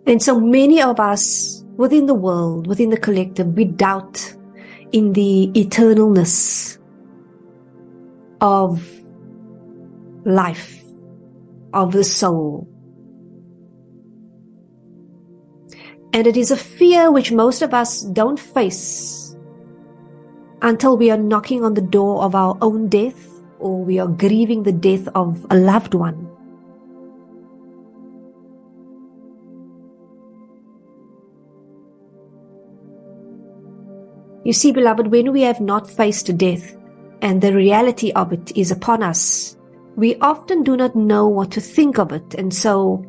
And so many of us within the world, within the collective, we doubt in the eternalness of life, of the soul. And it is a fear which most of us don't face until we are knocking on the door of our own death, or we are grieving the death of a loved one. You see, beloved, when we have not faced death and the reality of it is upon us, we often do not know what to think of it. And so,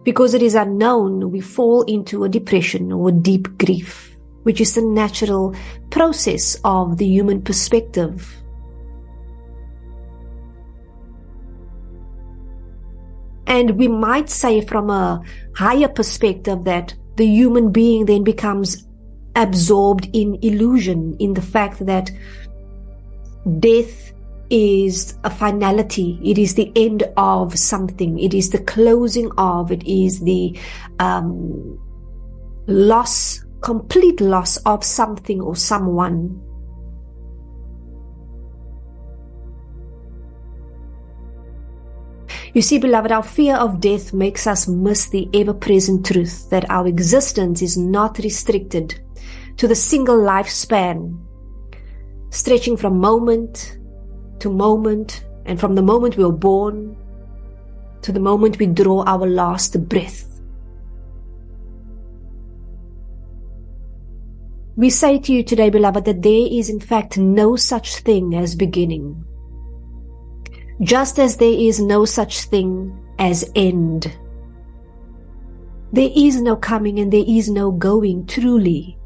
because it is unknown, we fall into a depression or a deep grief, which is the natural process of the human perspective. And we might say from a higher perspective that the human being then becomes absorbed in illusion, in the fact that death is a finality. It is the end of something. It is the closing of, it is the complete loss of something or someone. You see, beloved, our fear of death makes us miss the ever-present truth that our existence is not restricted to the single lifespan, stretching from moment to moment, and from the moment we are born to the moment we draw our last breath. We say to you today, beloved, that there is in fact no such thing as beginning, just as there is no such thing as end. There is no coming and there is no going, truly.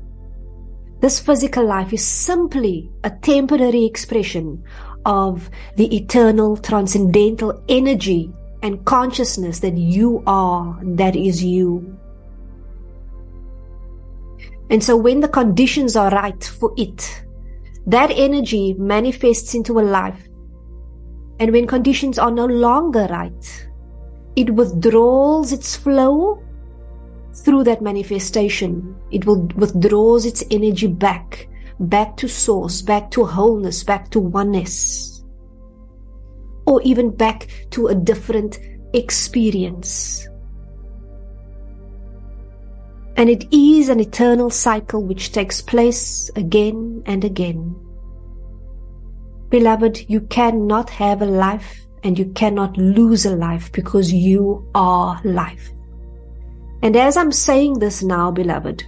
This physical life is simply a temporary expression of the eternal, transcendental energy and consciousness that you are, that is you. And so when the conditions are right for it, that energy manifests into a life. And when conditions are no longer right, it withdraws its flow through that manifestation. It withdraws its energy back to source, back to wholeness, back to oneness, or even back to a different experience. And it is an eternal cycle which takes place again and again. Beloved, you cannot have a life and you cannot lose a life, because you are life. And as I'm saying this now, beloved,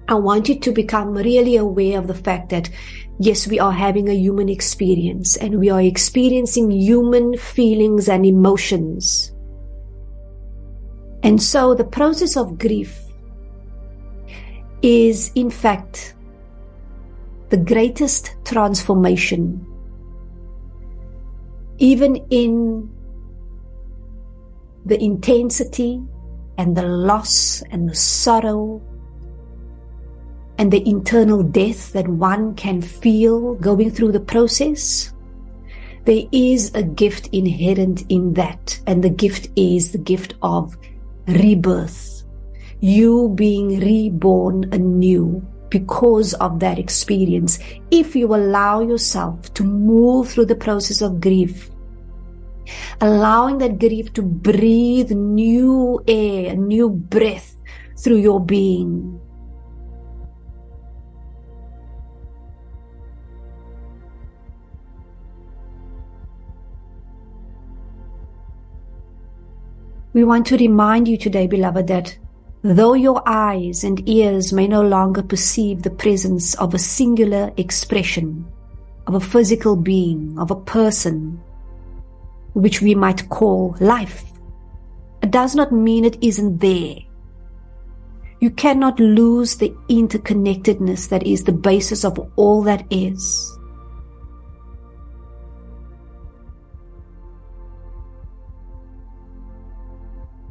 I want you to become really aware of the fact that, yes, we are having a human experience and we are experiencing human feelings and emotions. And so the process of grief is, in fact, the greatest transformation. Even in the intensity and the loss and the sorrow and the internal death that one can feel going through the process, there is a gift inherent in that. And the gift is the gift of rebirth. You being reborn anew because of that experience. If you allow yourself to move through the process of grief, allowing that grief to breathe new air, new breath through your being. We want to remind you today, beloved, that though your eyes and ears may no longer perceive the presence of a singular expression, of a physical being, of a person, which we might call life, it does not mean it isn't there. You cannot lose the interconnectedness that is the basis of all that is.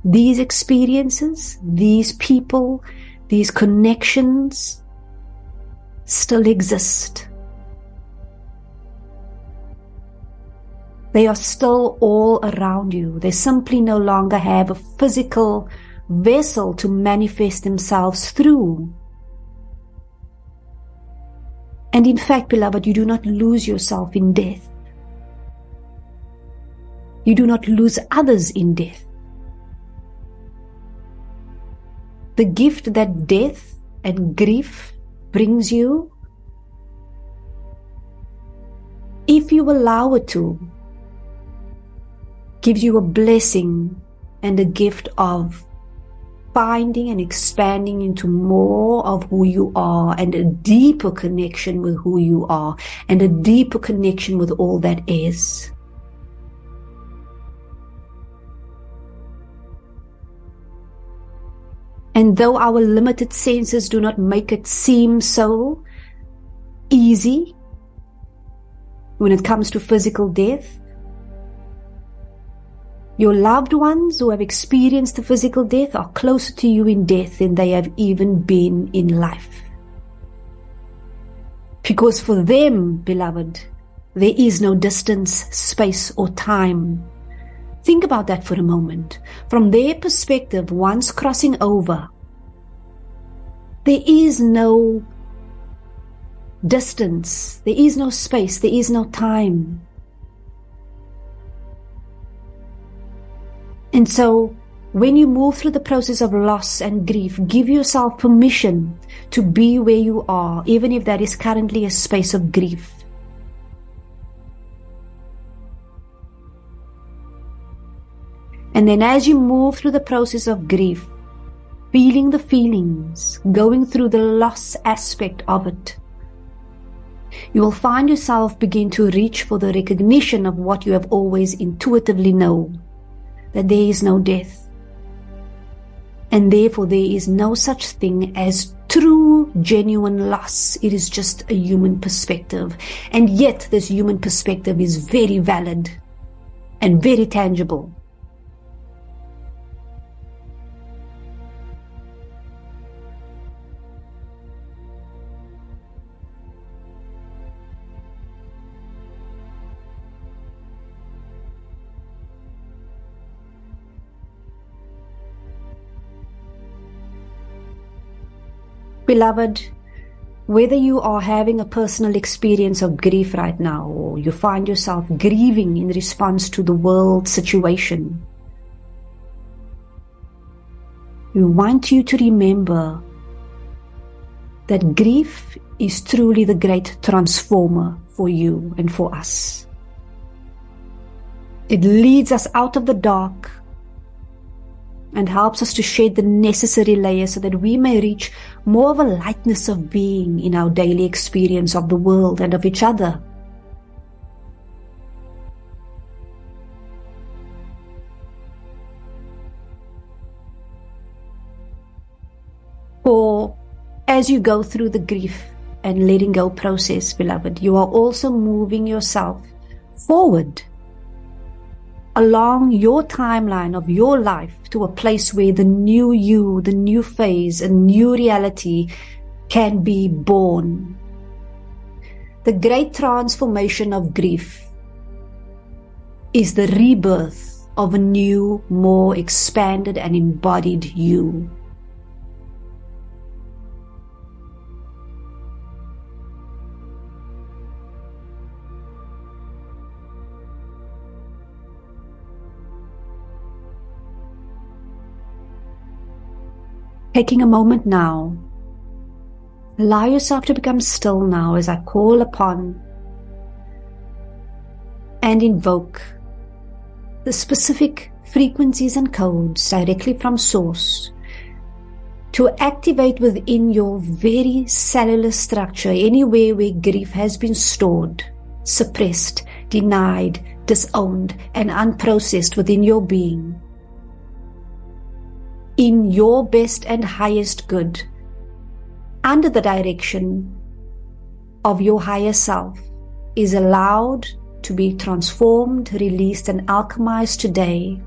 These experiences, these people, these connections still exist. They are still all around you. They simply no longer have a physical vessel to manifest themselves through. And in fact, beloved, you do not lose yourself in death. You do not lose others in death. The gift that death and grief brings you, if you allow it to, gives you a blessing and a gift of finding and expanding into more of who you are, and a deeper connection with who you are, and a deeper connection with all that is. And though our limited senses do not make it seem so easy when it comes to physical death, your loved ones who have experienced the physical death are closer to you in death than they have even been in life. Because for them, beloved, there is no distance, space, or time. Think about that for a moment. From their perspective, once crossing over, there is no distance, there is no space, there is no time. And so, when you move through the process of loss and grief, give yourself permission to be where you are, even if that is currently a space of grief. And then as you move through the process of grief, feeling the feelings, going through the loss aspect of it, you will find yourself begin to reach for the recognition of what you have always intuitively known, that there is no death. And therefore there is no such thing as true, genuine loss. It is just a human perspective. And yet this human perspective is very valid and very tangible. Beloved, whether you are having a personal experience of grief right now, or you find yourself grieving in response to the world situation, we want you to remember that grief is truly the great transformer for you and for us. It leads us out of the dark and helps us to shed the necessary layers so that we may reach more of a lightness of being in our daily experience of the world and of each other. For as you go through the grief and letting go process, beloved, you are also moving yourself forward along your timeline of your life to a place where the new you, the new phase, a new reality can be born. The great transformation of grief is the rebirth of a new, more expanded and embodied you. Taking a moment now, allow yourself to become still now as I call upon and invoke the specific frequencies and codes directly from Source to activate within your very cellular structure, anywhere where grief has been stored, suppressed, denied, disowned, and unprocessed within your being. In your best and highest good, under the direction of your higher self, is allowed to be transformed, released, and alchemized today.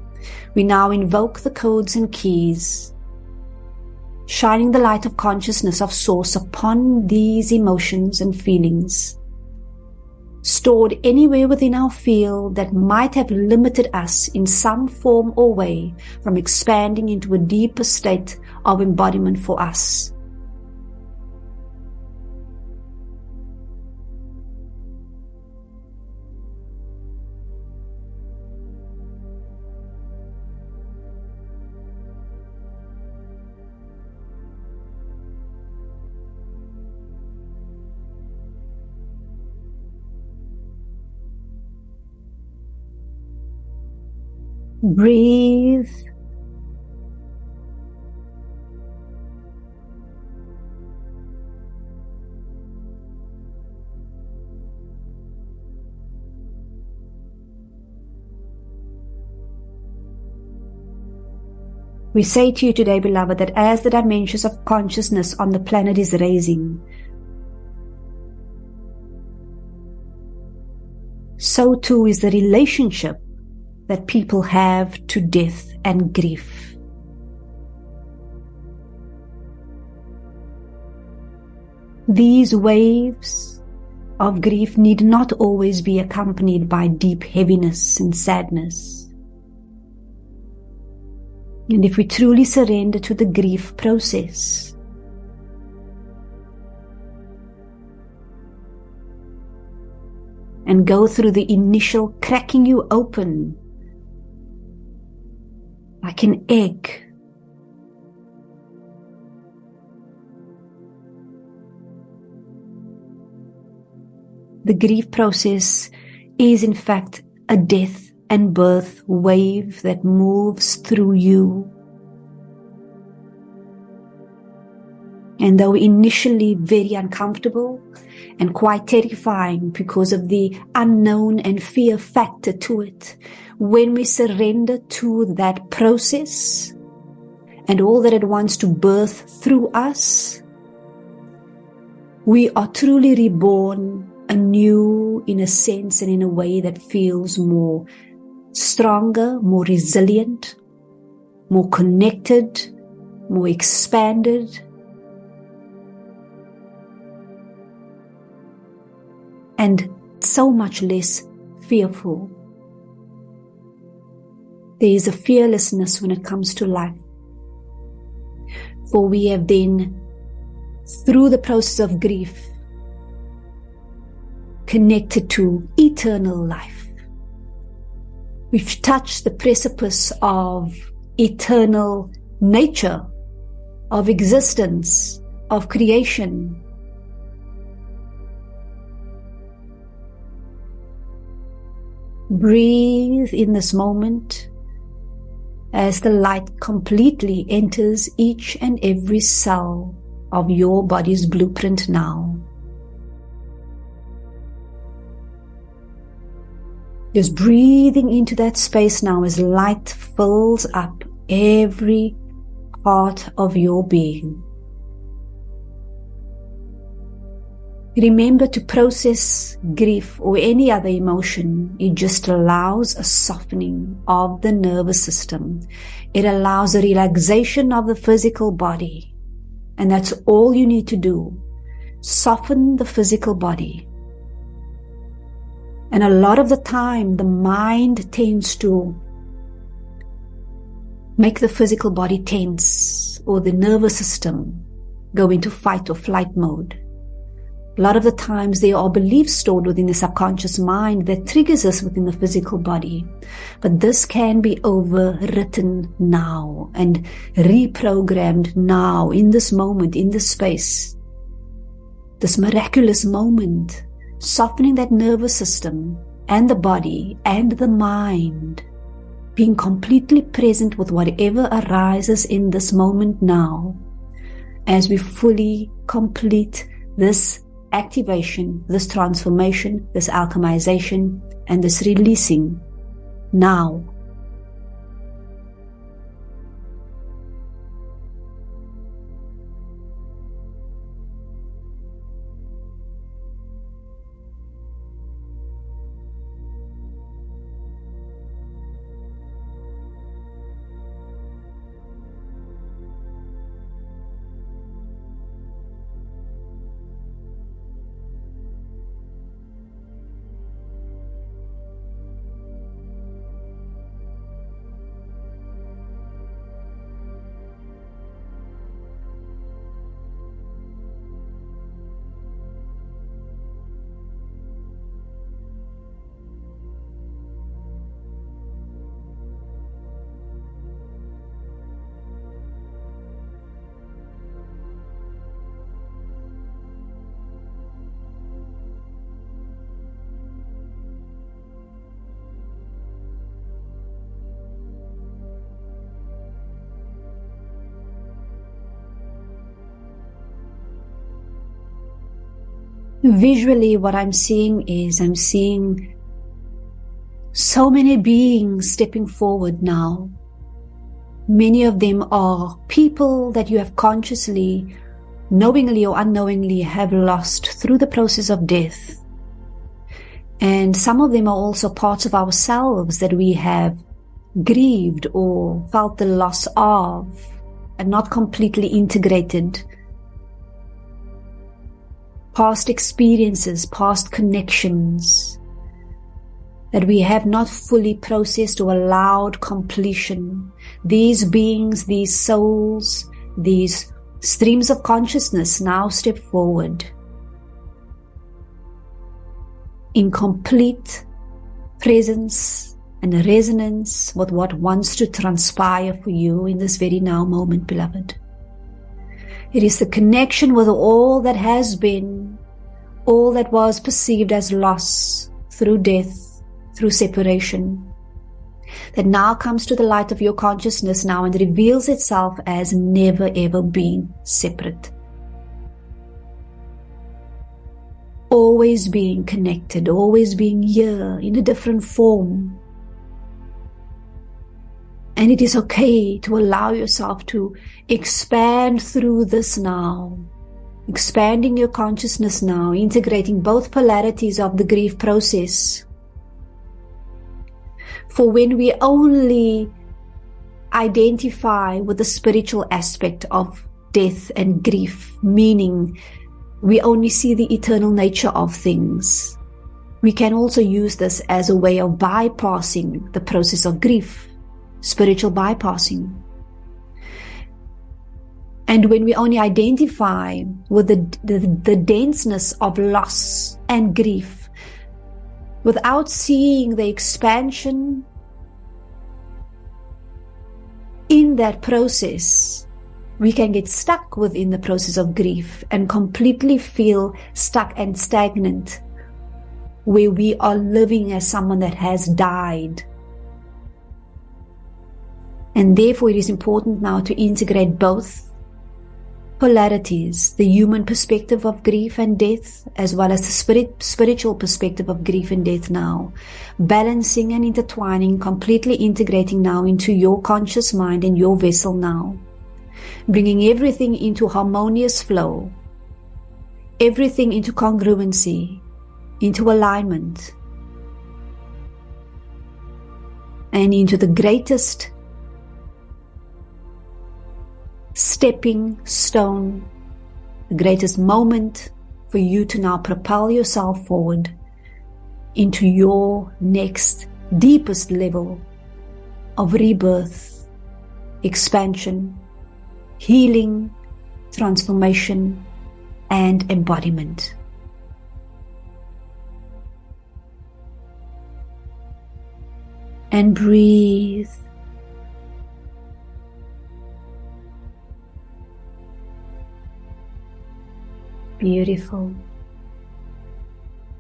We now invoke the codes and keys, shining the light of consciousness of Source upon these emotions and feelings. stored anywhere within our field that might have limited us in some form or way from expanding into a deeper state of embodiment for us. Breathe. We say to you today, beloved, that as the dimensions of consciousness on the planet is raising, so too is the relationship that people have to death and grief. These waves of grief need not always be accompanied by deep heaviness and sadness. And if we truly surrender to the grief process, and go through the initial cracking you open like an egg, the grief process is in fact a death and birth wave that moves through you. And though initially very uncomfortable and quite terrifying because of the unknown and fear factor to it, when we surrender to that process and all that it wants to birth through us, we are truly reborn anew in a sense and in a way that feels more stronger, more resilient, more connected, more expanded, and so much less fearful. There is a fearlessness when it comes to life. For we have then, through the process of grief, connected to eternal life. We've touched the precipice of eternal nature, of existence, of creation. Breathe in this moment as the light completely enters each and every cell of your body's blueprint now. Just breathing into that space now as light fills up every part of your being. Remember, to process grief or any other emotion, it just allows a softening of the nervous system. It allows a relaxation of the physical body. And that's all you need to do. Soften the physical body. And a lot of the time, the mind tends to make the physical body tense, or the nervous system go into fight or flight mode. A lot of the times there are beliefs stored within the subconscious mind that triggers us within the physical body. But this can be overwritten now and reprogrammed now, in this moment, in this space. This miraculous moment, softening that nervous system and the body and the mind, being completely present with whatever arises in this moment now, as we fully complete this activation, this transformation, this alchemization, and this releasing now. Visually, what I'm seeing is I'm seeing so many beings stepping forward now. Many of them are people that you have consciously, knowingly or unknowingly, have lost through the process of death. And some of them are also parts of ourselves that we have grieved or felt the loss of and not completely integrated. Past experiences, past connections that we have not fully processed or allowed completion. These beings, these souls, these streams of consciousness now step forward in complete presence and resonance with what wants to transpire for you in this very now moment, beloved. It is the connection with all that has been, all that was perceived as loss through death, through separation, that now comes to the light of your consciousness now and reveals itself as never ever being separate. Always being connected, always being here in a different form. And it is okay to allow yourself to expand through this now, expanding your consciousness now, integrating both polarities of the grief process. For when we only identify with the spiritual aspect of death and grief, meaning we only see the eternal nature of things, we can also use this as a way of bypassing the process of grief, spiritual bypassing. And when we only identify with the denseness of loss and grief, without seeing the expansion in that process, we can get stuck within the process of grief and completely feel stuck and stagnant, where we are living as someone that has died. And therefore it is important now to integrate both polarities, the human perspective of grief and death, as well as the spiritual perspective of grief and death now, balancing and intertwining, completely integrating now into your conscious mind and your vessel now, bringing everything into harmonious flow, everything into congruency, into alignment, and into the greatest stepping stone, the greatest moment for you to now propel yourself forward into your next deepest level of rebirth, expansion, healing, transformation, and embodiment. And breathe. Beautiful.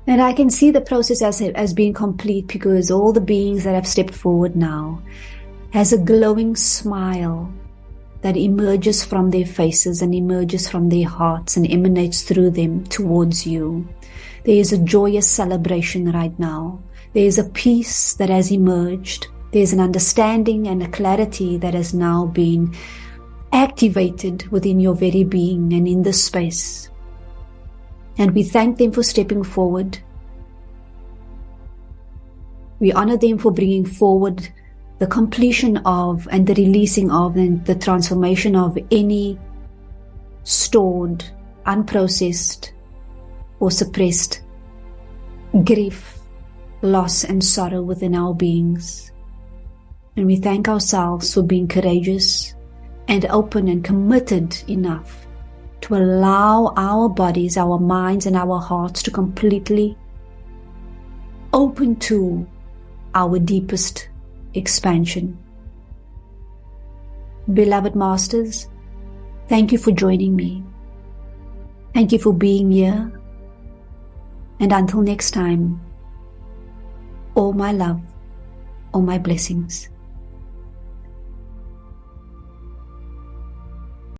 And I can see the process as being complete, because all the beings that have stepped forward now has a glowing smile that emerges from their faces and emerges from their hearts and emanates through them towards you. There is a joyous celebration right now. There is a peace that has emerged. There is an understanding and a clarity that has now been activated within your very being and in this space. And we thank them for stepping forward. We honor them for bringing forward the completion of and the releasing of and the transformation of any stored, unprocessed, or suppressed grief, loss, and sorrow within our beings. And we thank ourselves for being courageous and open and committed enough to allow our bodies, our minds, and our hearts to completely open to our deepest expansion. Beloved Masters, thank you for joining me. Thank you for being here. And until next time, all my love, all my blessings.